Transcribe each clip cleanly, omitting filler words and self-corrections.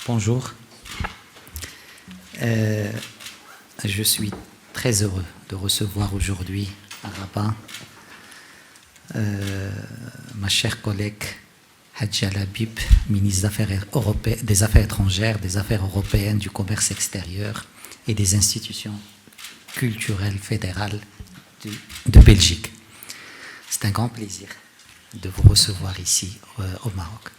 Bonjour. Je suis très heureux de recevoir aujourd'hui à Rabat ma chère collègue Hadja Labib, ministre des Affaires étrangères, des Affaires européennes, du commerce extérieur et des institutions culturelles fédérales de Belgique. C'est un grand plaisir de vous recevoir ici au Maroc.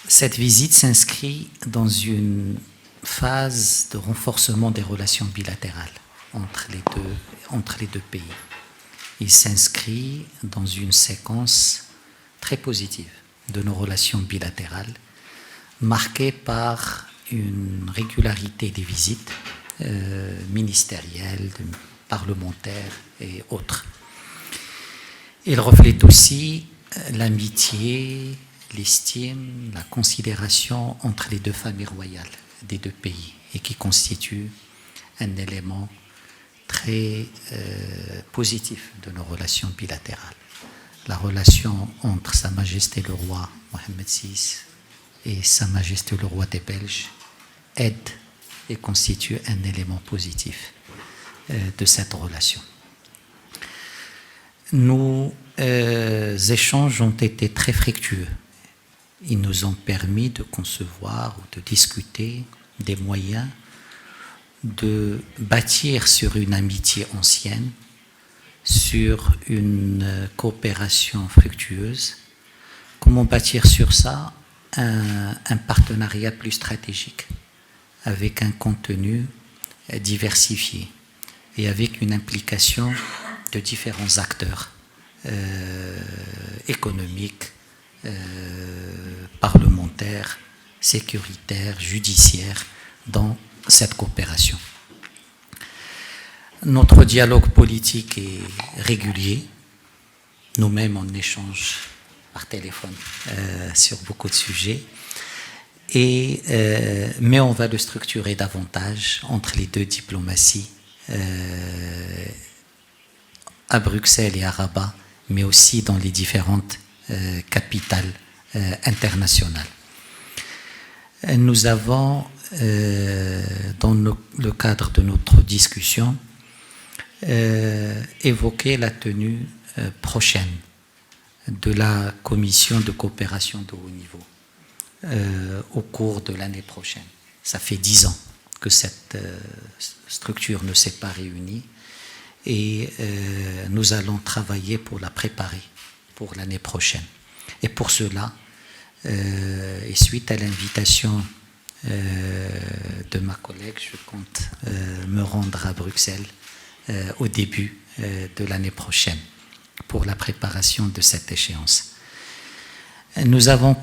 Cette visite s'inscrit dans une phase de renforcement des relations bilatérales entre les deux pays. Il s'inscrit dans une séquence très positive de nos relations bilatérales, marquée par une régularité des visites ministérielles, parlementaires et autres. Il reflète aussi l'amitié, l'estime, la considération entre les deux familles royales des deux pays et qui constitue un élément très positif de nos relations bilatérales. La relation entre Sa Majesté le roi Mohammed VI et Sa Majesté le roi des Belges aide et constitue un élément positif de cette relation. Nos échanges ont été très fructueux. Ils nous ont permis de concevoir ou de discuter des moyens de bâtir sur une amitié ancienne, sur une coopération fructueuse. Comment bâtir sur ça un partenariat plus stratégique, avec un contenu diversifié et avec une implication de différents acteurs économiques, parlementaires, sécuritaires, judiciaires dans cette coopération. Notre dialogue politique est régulier. Nous-mêmes, on échange par téléphone sur beaucoup de sujets. Mais on va le structurer davantage entre les deux diplomaties, à Bruxelles et à Rabat, mais aussi dans les différentes capitales internationales. Nous avons, dans le cadre de notre discussion, évoqué la tenue prochaine de la commission de coopération de haut niveau au cours de l'année prochaine. Ça fait 10 ans que cette structure ne s'est pas réunie et nous allons travailler pour la préparer pour l'année prochaine. Et pour cela, et suite à l'invitation de ma collègue, je compte me rendre à Bruxelles au début de l'année prochaine pour la préparation de cette échéance. Nous avons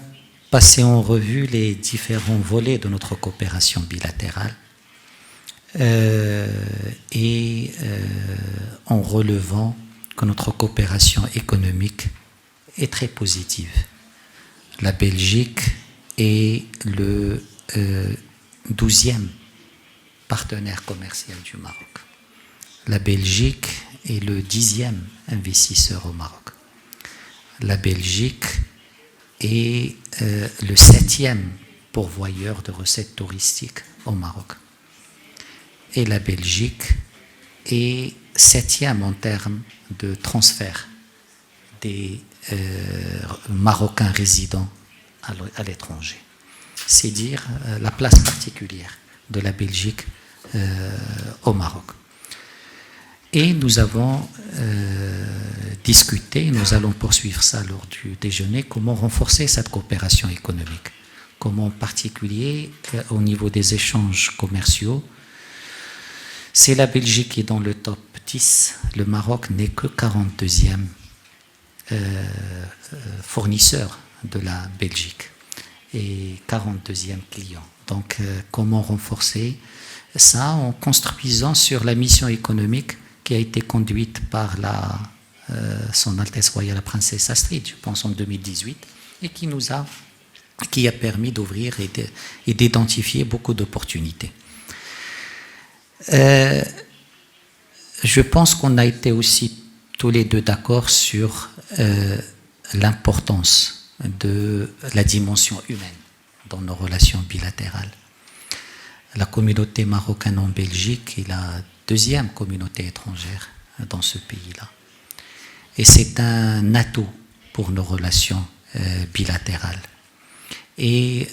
passé en revue les différents volets de notre coopération bilatérale en relevant que notre coopération économique est très positive. La Belgique est le 12e partenaire commercial du Maroc. La Belgique est le 10e investisseur au Maroc. La Belgique est le 7e pourvoyeur de recettes touristiques au Maroc. Et la Belgique est 7e en termes de transfert des Marocains résidents à l'étranger. C'est dire la place particulière de la Belgique au Maroc. Et nous avons discuté, nous allons poursuivre ça lors du déjeuner, comment renforcer cette coopération économique. Comment en particulier, au niveau des échanges commerciaux, c'est la Belgique qui est dans le top 10, le Maroc n'est que 42e fournisseur de la Belgique et 42e client. Donc, comment renforcer ça en construisant sur la mission économique qui a été conduite par Son Altesse Royale la Princesse Astrid, je pense en 2018, et qui a permis d'ouvrir et d'identifier beaucoup d'opportunités. Je pense qu'on a été aussi tous les deux d'accord sur l'importance de la dimension humaine dans nos relations bilatérales. La communauté marocaine en Belgique est la deuxième communauté étrangère dans ce pays-là. Et c'est un atout pour nos relations bilatérales. Et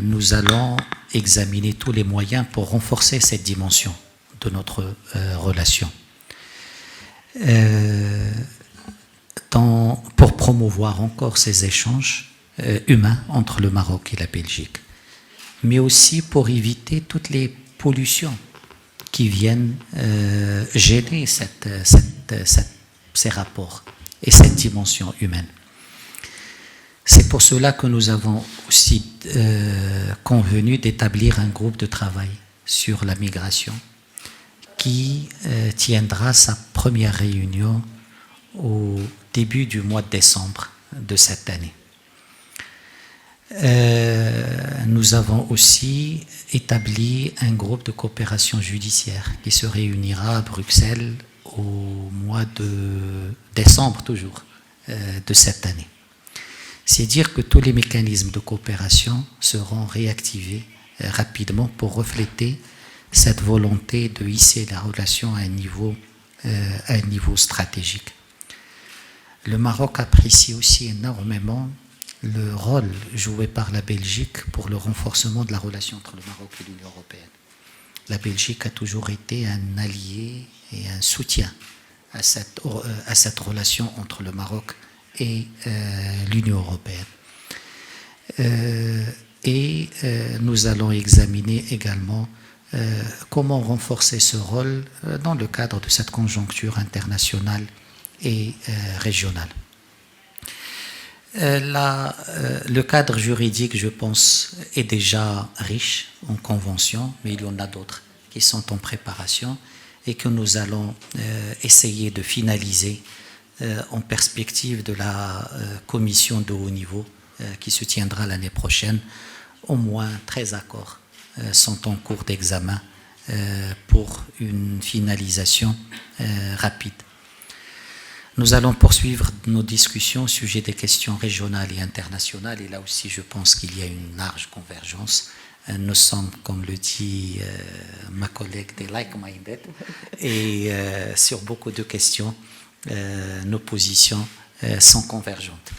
nous allons examiner tous les moyens pour renforcer cette dimension de notre relation. Pour promouvoir encore ces échanges humains entre le Maroc et la Belgique, mais aussi pour éviter toutes les pollutions qui viennent gêner ces rapports et cette dimension humaine. C'est pour cela que nous avons aussi convenu d'établir un groupe de travail sur la migration qui tiendra sa première réunion au début du mois de décembre de cette année. Nous avons aussi établi un groupe de coopération judiciaire qui se réunira à Bruxelles au mois de décembre toujours de cette année. C'est dire que tous les mécanismes de coopération seront réactivés rapidement pour refléter cette volonté de hisser la relation à un niveau stratégique. Le Maroc apprécie aussi énormément le rôle joué par la Belgique pour le renforcement de la relation entre le Maroc et l'Union européenne. La Belgique a toujours été un allié et un soutien à cette relation entre le Maroc et l'Union européenne. Nous allons examiner également comment renforcer ce rôle dans le cadre de cette conjoncture internationale et régionale. Le cadre juridique, je pense, est déjà riche en conventions, mais il y en a d'autres qui sont en préparation et que nous allons essayer de finaliser en perspective de la commission de haut niveau qui se tiendra l'année prochaine. Au moins 13 accords sont en cours d'examen pour une finalisation rapide. Nous allons poursuivre nos discussions au sujet des questions régionales et internationales, et là aussi je pense qu'il y a une large convergence. Nous sommes, comme le dit ma collègue, des like-minded, et sur beaucoup de questions, nos positions sont convergentes.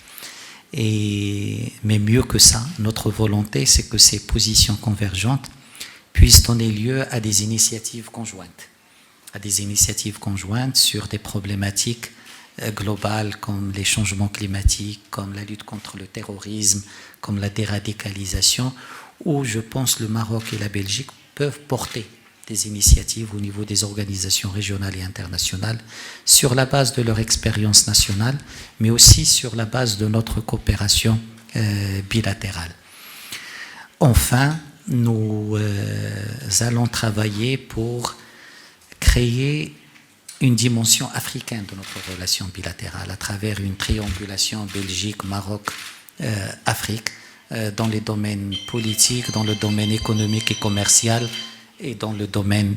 Mais mieux que ça, notre volonté, c'est que ces positions convergentes puissent donner lieu à des initiatives conjointes, sur des problématiques globales comme les changements climatiques, comme la lutte contre le terrorisme, comme la déradicalisation, où je pense le Maroc et la Belgique peuvent porter des initiatives au niveau des organisations régionales et internationales sur la base de leur expérience nationale, mais aussi sur la base de notre coopération bilatérale. Enfin, nous allons travailler pour créer une dimension africaine de notre relation bilatérale à travers une triangulation Belgique, Maroc, Afrique, dans les domaines politiques, dans le domaine économique et commercial et dans le domaine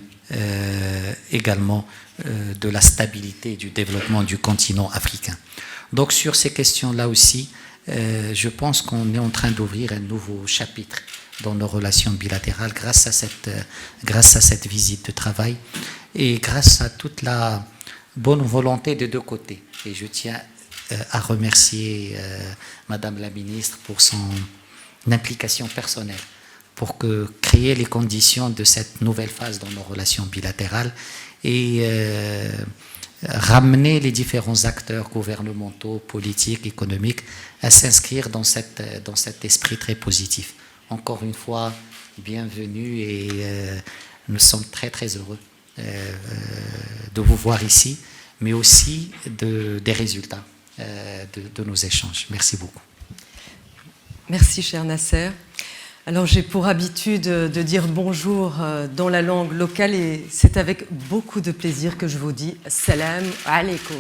également de la stabilité et du développement du continent africain. Donc sur ces questions-là aussi, je pense qu'on est en train d'ouvrir un nouveau chapitre dans nos relations bilatérales grâce à cette visite de travail et grâce à toute la bonne volonté des deux côtés. Et je tiens à remercier Madame la Ministre pour son implication personnelle pour créer les conditions de cette nouvelle phase dans nos relations bilatérales et ramener les différents acteurs gouvernementaux, politiques, économiques à s'inscrire dans cet esprit très positif. Encore une fois, bienvenue et nous sommes très très heureux de vous voir ici, mais aussi des résultats de nos échanges. Merci beaucoup. Merci, cher Nasser. Alors, j'ai pour habitude de dire bonjour dans la langue locale et c'est avec beaucoup de plaisir que je vous dis salam alaikum.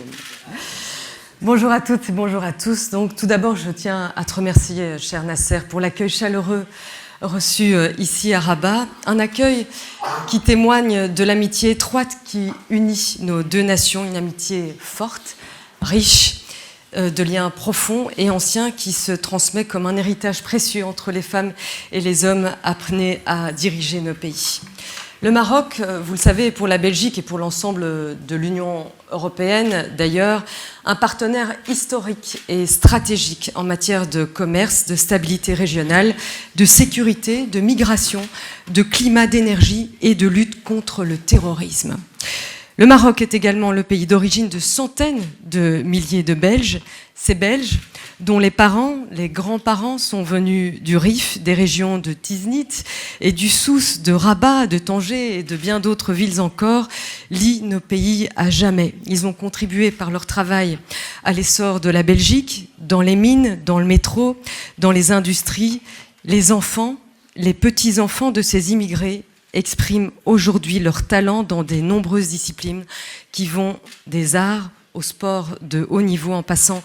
Bonjour à toutes et bonjour à tous. Donc, tout d'abord, je tiens à te remercier, cher Nasser, pour l'accueil chaleureux reçu ici à Rabat. Un accueil qui témoigne de l'amitié étroite qui unit nos deux nations, une amitié forte, riche, de liens profonds et anciens qui se transmet comme un héritage précieux entre les femmes et les hommes apprenés à diriger nos pays. Le Maroc, vous le savez, est pour la Belgique et pour l'ensemble de l'Union européenne, d'ailleurs, un partenaire historique et stratégique en matière de commerce, de stabilité régionale, de sécurité, de migration, de climat, d'énergie et de lutte contre le terrorisme. Le Maroc est également le pays d'origine de centaines de milliers de Belges. Ces Belges, dont les parents, les grands-parents sont venus du Rif, des régions de Tiznit et du Souss, de Rabat, de Tanger et de bien d'autres villes encore, lient nos pays à jamais. Ils ont contribué par leur travail à l'essor de la Belgique, dans les mines, dans le métro, dans les industries. Les enfants, les petits-enfants de ces immigrés expriment aujourd'hui leur talent dans des nombreuses disciplines qui vont des arts au sport de haut niveau en passant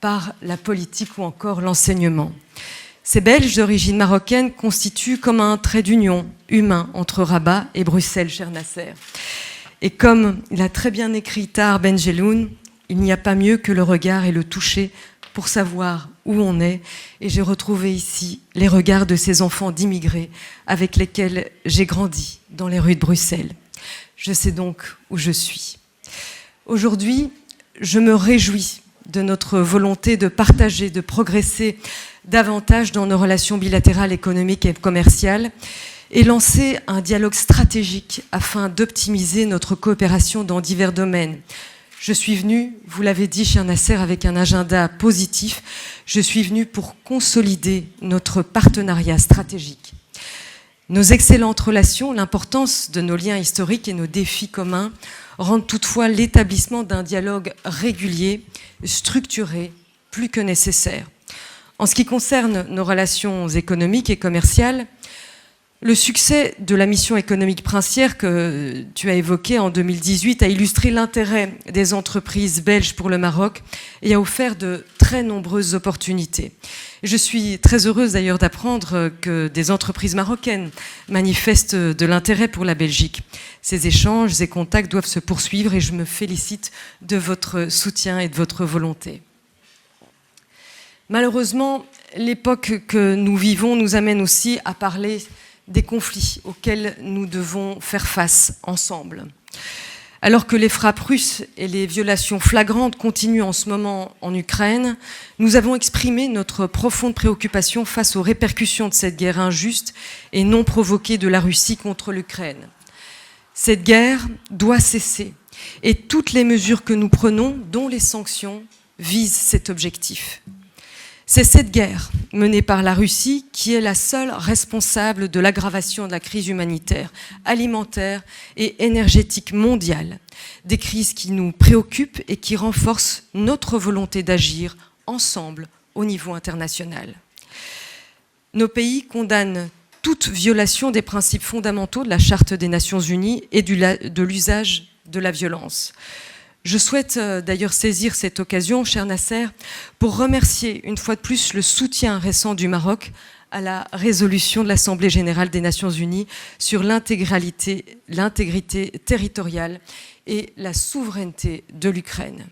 par la politique ou encore l'enseignement. Ces Belges d'origine marocaine constituent comme un trait d'union humain entre Rabat et Bruxelles, cher Nasser. Et comme il a très bien écrit Tahar Ben Jelloun, il n'y a pas mieux que le regard et le toucher pour savoir où on est. Et j'ai retrouvé ici les regards de ces enfants d'immigrés avec lesquels j'ai grandi dans les rues de Bruxelles. Je sais donc où je suis. Aujourd'hui, je me réjouis de notre volonté de partager, de progresser davantage dans nos relations bilatérales, économiques et commerciales et lancer un dialogue stratégique afin d'optimiser notre coopération dans divers domaines. Je suis venue, vous l'avez dit, cher Nasser, avec un agenda positif. Je suis venue pour consolider notre partenariat stratégique. Nos excellentes relations, l'importance de nos liens historiques et nos défis communs rendent toutefois l'établissement d'un dialogue régulier, structuré, plus que nécessaire. En ce qui concerne nos relations économiques et commerciales, le succès de la mission économique princière que tu as évoquée en 2018 a illustré l'intérêt des entreprises belges pour le Maroc et a offert de très nombreuses opportunités. Je suis très heureuse d'ailleurs d'apprendre que des entreprises marocaines manifestent de l'intérêt pour la Belgique. Ces échanges et contacts doivent se poursuivre et je me félicite de votre soutien et de votre volonté. Malheureusement, l'époque que nous vivons nous amène aussi à parler des conflits auxquels nous devons faire face ensemble. Alors que les frappes russes et les violations flagrantes continuent en ce moment en Ukraine, nous avons exprimé notre profonde préoccupation face aux répercussions de cette guerre injuste et non provoquée de la Russie contre l'Ukraine. Cette guerre doit cesser et toutes les mesures que nous prenons, dont les sanctions, visent cet objectif. C'est cette guerre menée par la Russie qui est la seule responsable de l'aggravation de la crise humanitaire, alimentaire et énergétique mondiale. Des crises qui nous préoccupent et qui renforcent notre volonté d'agir ensemble au niveau international. Nos pays condamnent toute violation des principes fondamentaux de la Charte des Nations Unies et de l'usage de la violence. Je souhaite d'ailleurs saisir cette occasion, cher Nasser, pour remercier une fois de plus le soutien récent du Maroc à la résolution de l'Assemblée générale des Nations unies sur l'intégrité territoriale et la souveraineté de l'Ukraine.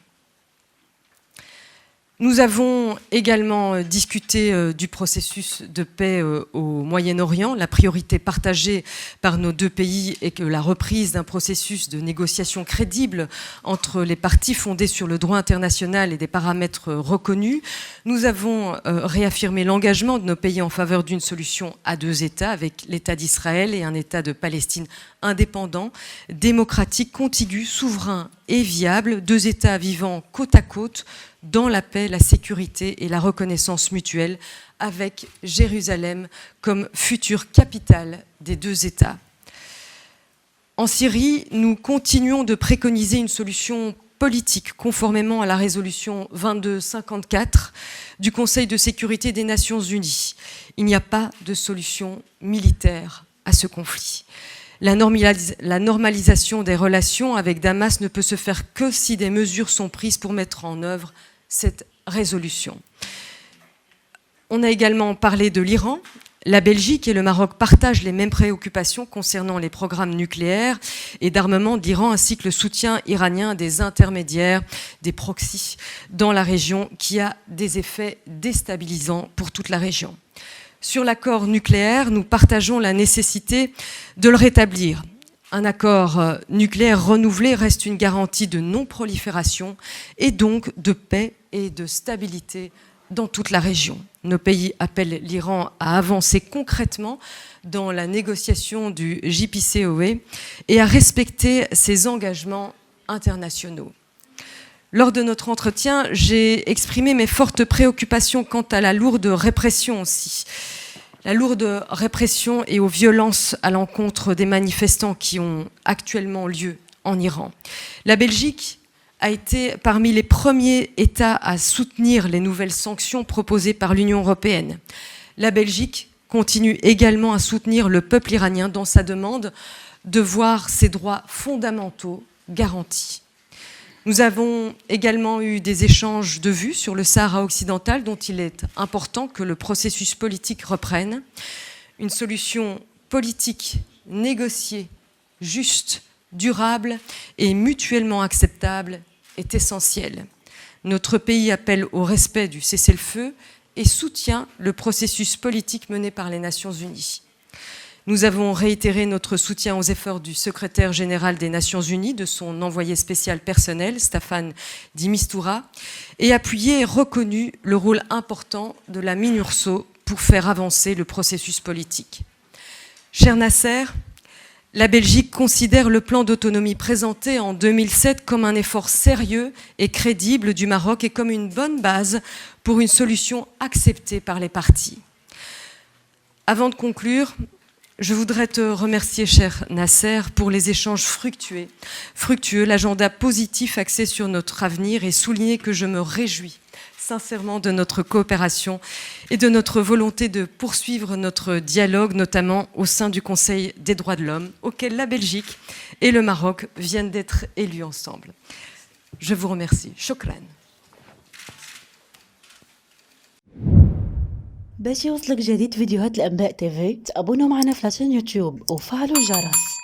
Nous avons également discuté du processus de paix au Moyen-Orient. La priorité partagée par nos deux pays est que la reprise d'un processus de négociation crédible entre les parties fondé sur le droit international et des paramètres reconnus. Nous avons réaffirmé l'engagement de nos pays en faveur d'une solution à deux États avec l'État d'Israël et un État de Palestine indépendant, démocratique, contigu, souverain et viable, deux États vivant côte à côte dans la paix, la sécurité et la reconnaissance mutuelle, avec Jérusalem comme future capitale des deux États. En Syrie, nous continuons de préconiser une solution politique conformément à la résolution 2254 du Conseil de sécurité des Nations unies. Il n'y a pas de solution militaire à ce conflit. La normalisation des relations avec Damas ne peut se faire que si des mesures sont prises pour mettre en œuvre cette résolution. On a également parlé de l'Iran. La Belgique et le Maroc partagent les mêmes préoccupations concernant les programmes nucléaires et d'armement de l'Iran, ainsi que le soutien iranien des intermédiaires, des proxys dans la région, qui a des effets déstabilisants pour toute la région. Sur l'accord nucléaire, nous partageons la nécessité de le rétablir. Un accord nucléaire renouvelé reste une garantie de non-prolifération et donc de paix et de stabilité dans toute la région. Nos pays appellent l'Iran à avancer concrètement dans la négociation du JCPOA et à respecter ses engagements internationaux. Lors de notre entretien, j'ai exprimé mes fortes préoccupations quant à la lourde répression aussi. La lourde répression et aux violences à l'encontre des manifestants qui ont actuellement lieu en Iran. La Belgique a été parmi les premiers États à soutenir les nouvelles sanctions proposées par l'Union européenne. La Belgique continue également à soutenir le peuple iranien dans sa demande de voir ses droits fondamentaux garantis. Nous avons également eu des échanges de vues sur le Sahara occidental, dont il est important que le processus politique reprenne. Une solution politique négociée, juste, durable et mutuellement acceptable est essentielle. Notre pays appelle au respect du cessez-le-feu et soutient le processus politique mené par les Nations Unies. Nous avons réitéré notre soutien aux efforts du secrétaire général des Nations Unies, de son envoyé spécial personnel, Staffan de Mistura, et appuyé et reconnu le rôle important de la MINURSO pour faire avancer le processus politique. Cher Nasser, la Belgique considère le plan d'autonomie présenté en 2007 comme un effort sérieux et crédible du Maroc et comme une bonne base pour une solution acceptée par les parties. Avant de conclure, je voudrais te remercier, cher Nasser, pour les échanges fructueux, l'agenda positif axé sur notre avenir et souligner que je me réjouis sincèrement de notre coopération et de notre volonté de poursuivre notre dialogue, notamment au sein du Conseil des droits de l'homme, auquel la Belgique et le Maroc viennent d'être élus ensemble. Je vous remercie. Shukran. باش يوصلك جديد فيديوهات الأنباء تيفي تابونوا معنا في لاشين يوتيوب وفعلوا الجرس.